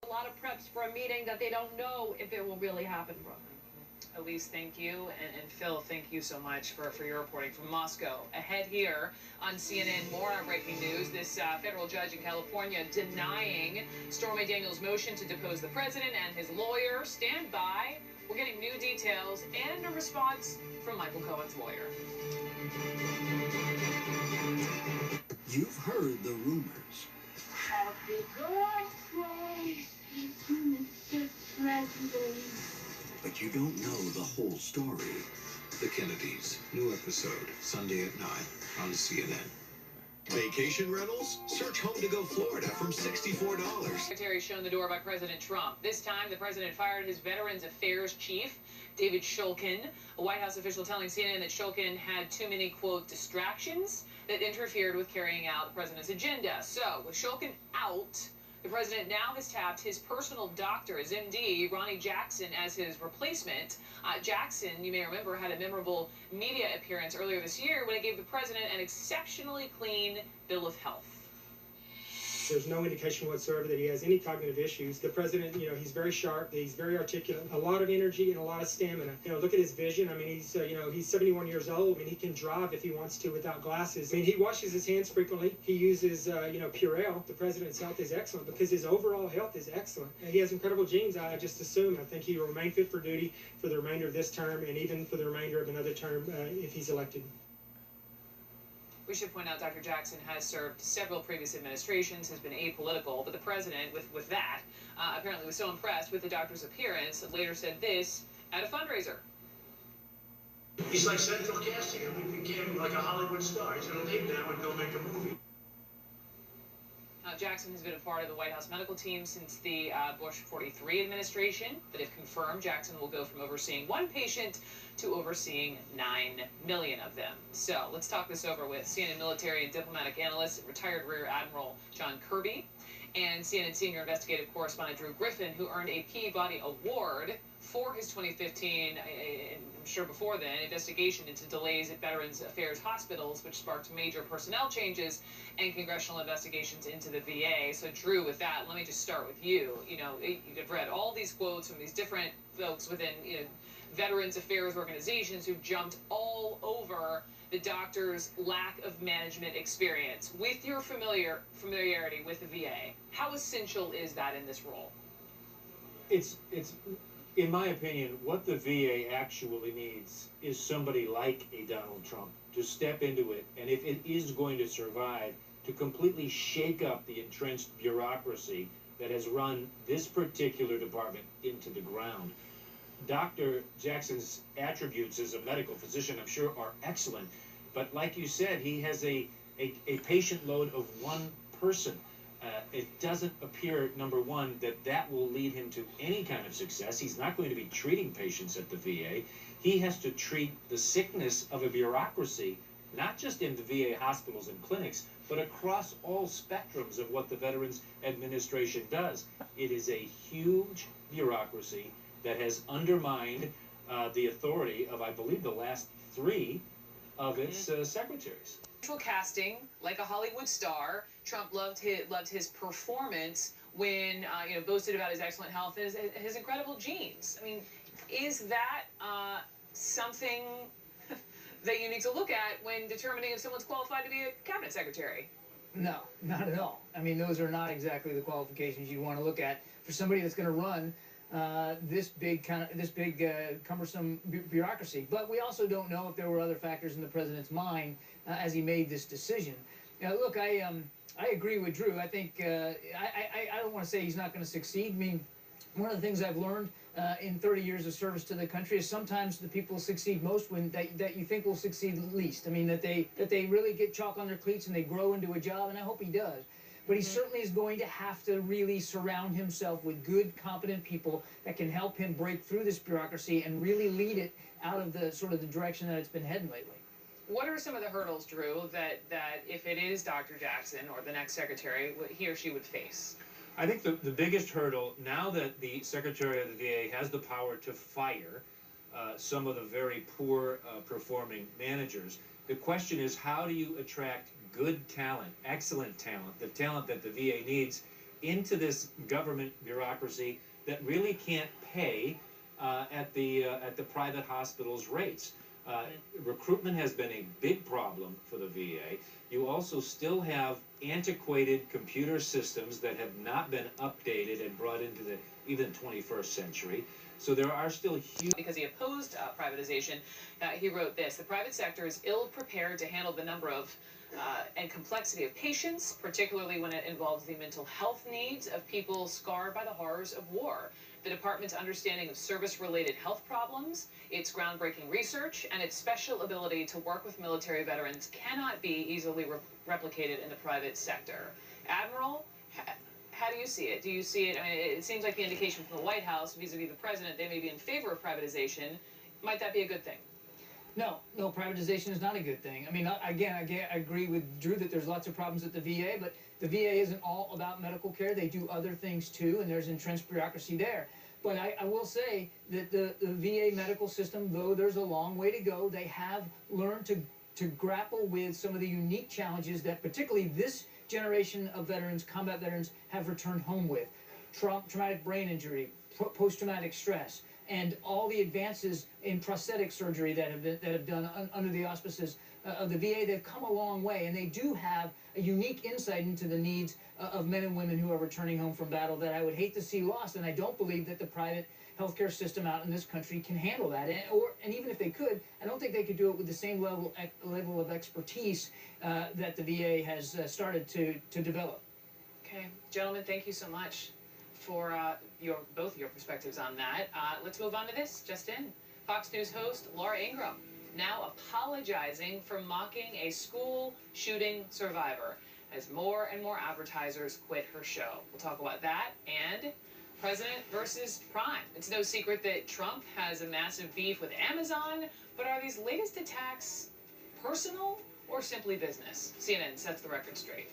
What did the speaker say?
A lot of preps for a meeting that they don't know if it will really happen, Brooke. Elise, thank you. And Phil, thank you so much for your reporting from Moscow. Ahead here on CNN, more on breaking news. This federal judge in California denying Stormy Daniels' motion to depose the president and his lawyer. Stand by. We're getting new details and a response from Michael Cohen's lawyer. You've heard the rumors. Happy birthday to Mr. President. But you don't know the whole story. The Kennedys. New episode, Sunday at 9 on CNN. Vacation rentals? Search Home to Go Florida from $64. Secretary shown the door by President Trump. This time, the president fired his Veterans Affairs chief, David Shulkin. A White House official telling CNN that Shulkin had too many, quote, distractions that interfered with carrying out the president's agenda. So, with Shulkin out, the president now has tapped his personal doctor, his MD, Ronnie Jackson, as his replacement. Jackson, you may remember, had a memorable media appearance earlier this year when it gave the president an exceptionally clean bill of health. There's no indication whatsoever that he has any cognitive issues. The president, he's very sharp, he's very articulate, a lot of energy and a lot of stamina. Look at his vision. I mean, he's 71 years old. I mean, he can drive if he wants to without glasses. I mean, he washes his hands frequently. He uses, Purell. The president's health is excellent because his overall health is excellent. He has incredible genes, I just assume. I think he will remain fit for duty for the remainder of this term and even for the remainder of another term if he's elected. We should point out Dr. Jackson has served several previous administrations, has been apolitical, but the president, with that, apparently was so impressed with the doctor's appearance, later said this at a fundraiser. He's like central casting. I mean, we became like a Hollywood star. He's going to leave now and go make a movie. Jackson has been a part of the White House medical team since the Bush 43 administration, but if confirmed, Jackson will go from overseeing one patient to overseeing 9 million of them. So let's talk this over with CNN military and diplomatic analyst and retired Rear Admiral John Kirby and CNN senior investigative correspondent Drew Griffin, who earned a Peabody Award for his 2015, I'm sure before then, investigation into delays at Veterans Affairs hospitals, which sparked major personnel changes and congressional investigations into the VA. So Drew, with that, let me just start with you. You've read all these quotes from these different folks within, Veterans Affairs organizations who've jumped all over the doctor's lack of management experience. With your familiarity with the VA, how essential is that in this role? It's in my opinion, what the VA actually needs is somebody like a Donald Trump to step into it, and if it is going to survive, to completely shake up the entrenched bureaucracy that has run this particular department into the ground. Dr. Jackson's attributes as a medical physician, I'm sure, are excellent, but like you said, he has a patient load of one person. It doesn't appear, number one, that will lead him to any kind of success. He's not going to be treating patients at the VA. He has to treat the sickness of a bureaucracy, not just in the VA hospitals and clinics, but across all spectrums of what the Veterans Administration does. It is a huge bureaucracy that has undermined the authority of, I believe, the last 3 of its secretaries. Casting, like a Hollywood star, Trump loved his performance when boasted about his excellent health and his incredible genes. I mean, is that something that you need to look at when determining if someone's qualified to be a cabinet secretary? No, not at all. I mean, those are not exactly the qualifications you want to look at for somebody that's going to run this big cumbersome bureaucracy. But we also don't know if there were other factors in the president's mind as he made this decision. Now, look, I agree with Drew. I think I don't want to say he's not going to succeed. I mean, one of the things I've learned in 30 years of service to the country is sometimes the people succeed most when that you think will succeed least. I mean, that they really get chalk on their cleats and they grow into a job, and I hope he does. But he certainly is going to have to really surround himself with good, competent people that can help him break through this bureaucracy and really lead it out of the sort of the direction that it's been heading lately. What are some of the hurdles, Drew, that if it is Dr. Jackson or the next secretary, he or she would face? I think the biggest hurdle, now that the Secretary of the VA has the power to fire some of the very poor performing managers, the question is, how do you attract good talent, excellent talent, the talent that the VA needs into this government bureaucracy that really can't pay at the private hospitals' rates. Recruitment has been a big problem for the VA. You also still have antiquated computer systems that have not been updated and brought into the even 21st century. So there are still huge... Because he opposed privatization, he wrote this: the private sector is ill-prepared to handle the number of and complexity of patients, particularly when it involves the mental health needs of people scarred by the horrors of war. The department's understanding of service-related health problems, its groundbreaking research, and its special ability to work with military veterans cannot be easily replicated in the private sector. Admiral, how do you see it? Do you see it? I mean, it seems like the indication from the White House vis-a-vis the president, they may be in favor of privatization. Might that be a good thing? No, privatization is not a good thing. I mean, again, I agree with Drew that there's lots of problems at the VA, but the VA isn't all about medical care. They do other things too, and there's entrenched bureaucracy there. But I will say that the VA medical system, though there's a long way to go, they have learned to grapple with some of the unique challenges that particularly this generation of veterans, combat veterans, have returned home with. Traumatic brain injury, post-traumatic stress, and all the advances in prosthetic surgery that have done under the auspices of the VA. They've come a long way, and they do have a unique insight into the needs of men and women who are returning home from battle that I would hate to see lost. And I don't believe that the private healthcare system out in this country can handle that. And even if they could, I don't think they could do it with the same level of expertise that the VA has started to develop. Okay, gentlemen, thank you so much for both of your perspectives on that. Let's move on to this. Just in, Fox News host Laura Ingraham now apologizing for mocking a school shooting survivor as more and more advertisers quit her show. We'll talk about that and President versus Prime. It's no secret that Trump has a massive beef with Amazon, but are these latest attacks personal or simply business? CNN sets the record straight.